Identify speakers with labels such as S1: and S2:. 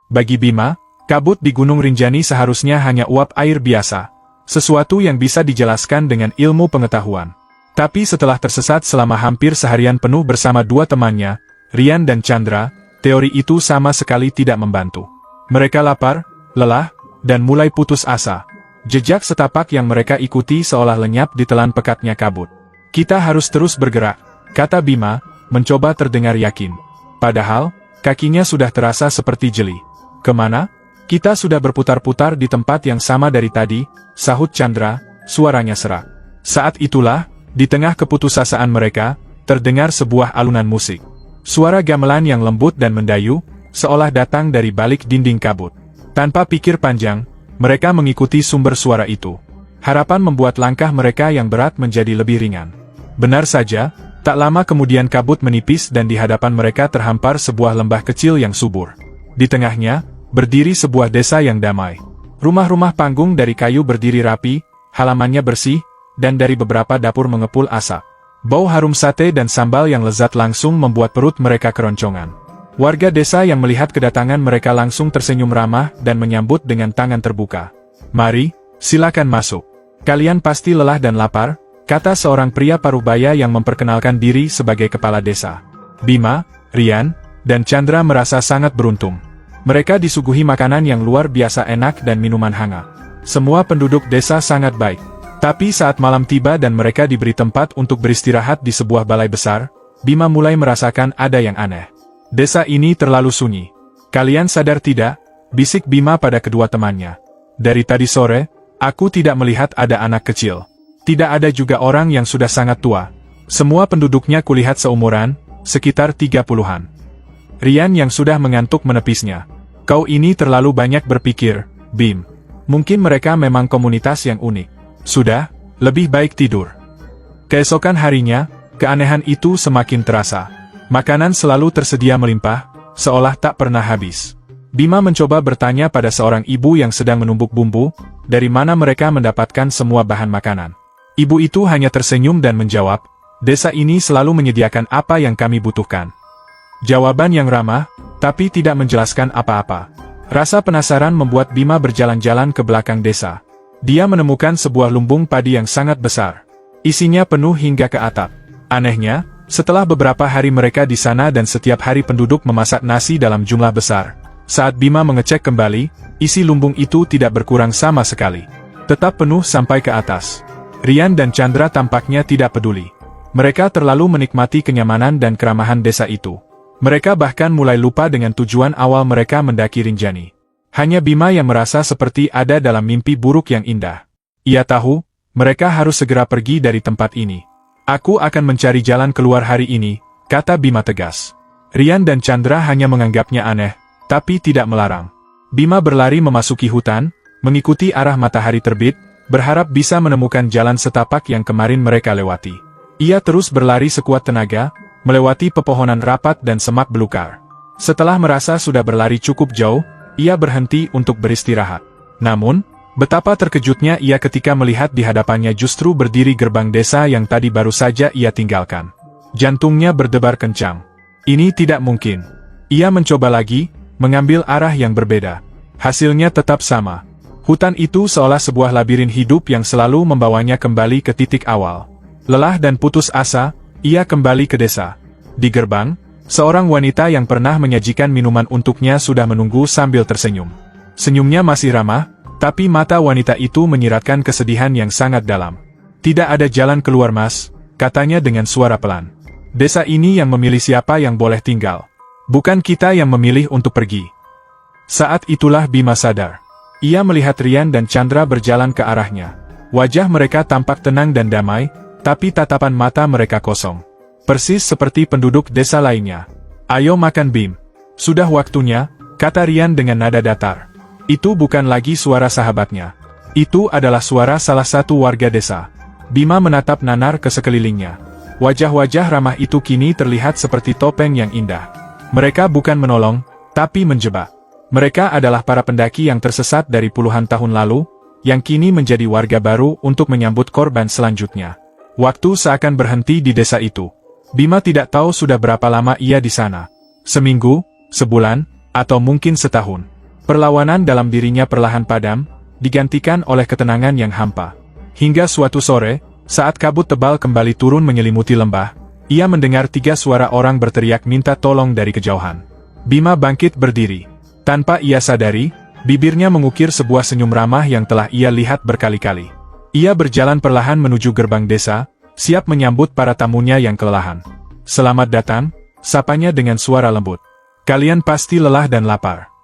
S1: Bagi Bima, kabut di Gunung Rinjani seharusnya hanya uap air biasa. Sesuatu yang bisa dijelaskan dengan ilmu pengetahuan. Tapi setelah tersesat selama hampir seharian penuh bersama dua temannya, Rian dan Chandra, teori itu sama sekali tidak membantu. Mereka lapar, lelah, dan mulai putus asa. Jejak setapak yang mereka ikuti seolah lenyap ditelan pekatnya kabut. Kita harus terus bergerak, kata Bima, mencoba terdengar yakin. Padahal, kakinya sudah terasa seperti jeli. Kemana? Kita sudah berputar-putar di tempat yang sama dari tadi, sahut Chandra, suaranya serak. Saat itulah, di tengah keputusasaan mereka, terdengar sebuah alunan musik. Suara gamelan yang lembut dan mendayu, seolah datang dari balik dinding kabut. Tanpa pikir panjang, mereka mengikuti sumber suara itu. Harapan membuat langkah mereka yang berat menjadi lebih ringan. Benar saja, tak lama kemudian kabut menipis dan di hadapan mereka terhampar sebuah lembah kecil yang subur. Di tengahnya, berdiri sebuah desa yang damai. Rumah-rumah panggung dari kayu berdiri rapi, halamannya bersih, dan dari beberapa dapur mengepul asap. Bau harum sate dan sambal yang lezat langsung membuat perut mereka keroncongan. Warga desa yang melihat kedatangan mereka langsung tersenyum ramah dan menyambut dengan tangan terbuka. Mari, silakan masuk. Kalian pasti lelah dan lapar, kata seorang pria parubaya yang memperkenalkan diri sebagai kepala desa. Bima, Rian, dan Chandra merasa sangat beruntung. Mereka disuguhi makanan yang luar biasa enak dan minuman hangat. Semua penduduk desa sangat baik. Tapi saat malam tiba dan mereka diberi tempat untuk beristirahat di sebuah balai besar, Bima mulai merasakan ada yang aneh. Desa ini terlalu sunyi. Kalian sadar tidak? Bisik Bima pada kedua temannya. Dari tadi sore, aku tidak melihat ada anak kecil. Tidak ada juga orang yang sudah sangat tua. Semua penduduknya kulihat seumuran, sekitar 30-an. Rian yang sudah mengantuk menepisnya. Kau ini terlalu banyak berpikir, Bim. Mungkin mereka memang komunitas yang unik. Sudah, lebih baik tidur. Keesokan harinya, keanehan itu semakin terasa. Makanan selalu tersedia melimpah, seolah tak pernah habis. Bima mencoba bertanya pada seorang ibu yang sedang menumbuk bumbu, dari mana mereka mendapatkan semua bahan makanan. Ibu itu hanya tersenyum dan menjawab, desa ini selalu menyediakan apa yang kami butuhkan. Jawaban yang ramah, tapi tidak menjelaskan apa-apa. Rasa penasaran membuat Bima berjalan-jalan ke belakang desa. Dia menemukan sebuah lumbung padi yang sangat besar. Isinya penuh hingga ke atap. Anehnya, setelah beberapa hari mereka di sana dan setiap hari penduduk memasak nasi dalam jumlah besar. Saat Bima mengecek kembali, isi lumbung itu tidak berkurang sama sekali. Tetap penuh sampai ke atas. Rian dan Chandra tampaknya tidak peduli. Mereka terlalu menikmati kenyamanan dan keramahan desa itu. Mereka bahkan mulai lupa dengan tujuan awal mereka mendaki Rinjani. Hanya Bima yang merasa seperti ada dalam mimpi buruk yang indah. Ia tahu, mereka harus segera pergi dari tempat ini. Aku akan mencari jalan keluar hari ini, kata Bima tegas. Rian dan Chandra hanya menganggapnya aneh, tapi tidak melarang. Bima berlari memasuki hutan, mengikuti arah matahari terbit, berharap bisa menemukan jalan setapak yang kemarin mereka lewati. Ia terus berlari sekuat tenaga, melewati pepohonan rapat dan semak belukar. Setelah merasa sudah berlari cukup jauh, ia berhenti untuk beristirahat. Namun, betapa terkejutnya ia ketika melihat di hadapannya justru berdiri gerbang desa yang tadi baru saja ia tinggalkan. Jantungnya berdebar kencang. Ini tidak mungkin. Ia mencoba lagi, mengambil arah yang berbeda. Hasilnya tetap sama. Hutan itu seolah sebuah labirin hidup yang selalu membawanya kembali ke titik awal. Lelah dan putus asa, ia kembali ke desa. Di gerbang, seorang wanita yang pernah menyajikan minuman untuknya sudah menunggu sambil tersenyum. Senyumnya masih ramah, tapi mata wanita itu menyiratkan kesedihan yang sangat dalam. Tidak ada jalan keluar Mas, katanya dengan suara pelan. Desa ini yang memilih siapa yang boleh tinggal. Bukan kita yang memilih untuk pergi. Saat itulah Bima sadar. Ia melihat Rian dan Chandra berjalan ke arahnya. Wajah mereka tampak tenang dan damai, tapi tatapan mata mereka kosong. Persis seperti penduduk desa lainnya. Ayo makan Bim. Sudah waktunya, kata Rian dengan nada datar. Itu bukan lagi suara sahabatnya. Itu adalah suara salah satu warga desa. Bima menatap nanar ke sekelilingnya. Wajah-wajah ramah itu kini terlihat seperti topeng yang indah. Mereka bukan menolong, tapi menjebak. Mereka adalah para pendaki yang tersesat dari puluhan tahun lalu, yang kini menjadi warga baru untuk menyambut korban selanjutnya. Waktu seakan berhenti di desa itu. Bima tidak tahu sudah berapa lama ia di sana. Seminggu, sebulan, atau mungkin setahun. Perlawanan dalam dirinya perlahan padam, digantikan oleh ketenangan yang hampa. Hingga suatu sore, saat kabut tebal kembali turun menyelimuti lembah, ia mendengar 3 suara orang berteriak minta tolong dari kejauhan. Bima bangkit berdiri. Tanpa ia sadari, bibirnya mengukir sebuah senyum ramah yang telah ia lihat berkali-kali. Ia berjalan perlahan menuju gerbang desa, siap menyambut para tamunya yang kelelahan. "Selamat datang," sapanya dengan suara lembut. "Kalian pasti lelah dan lapar.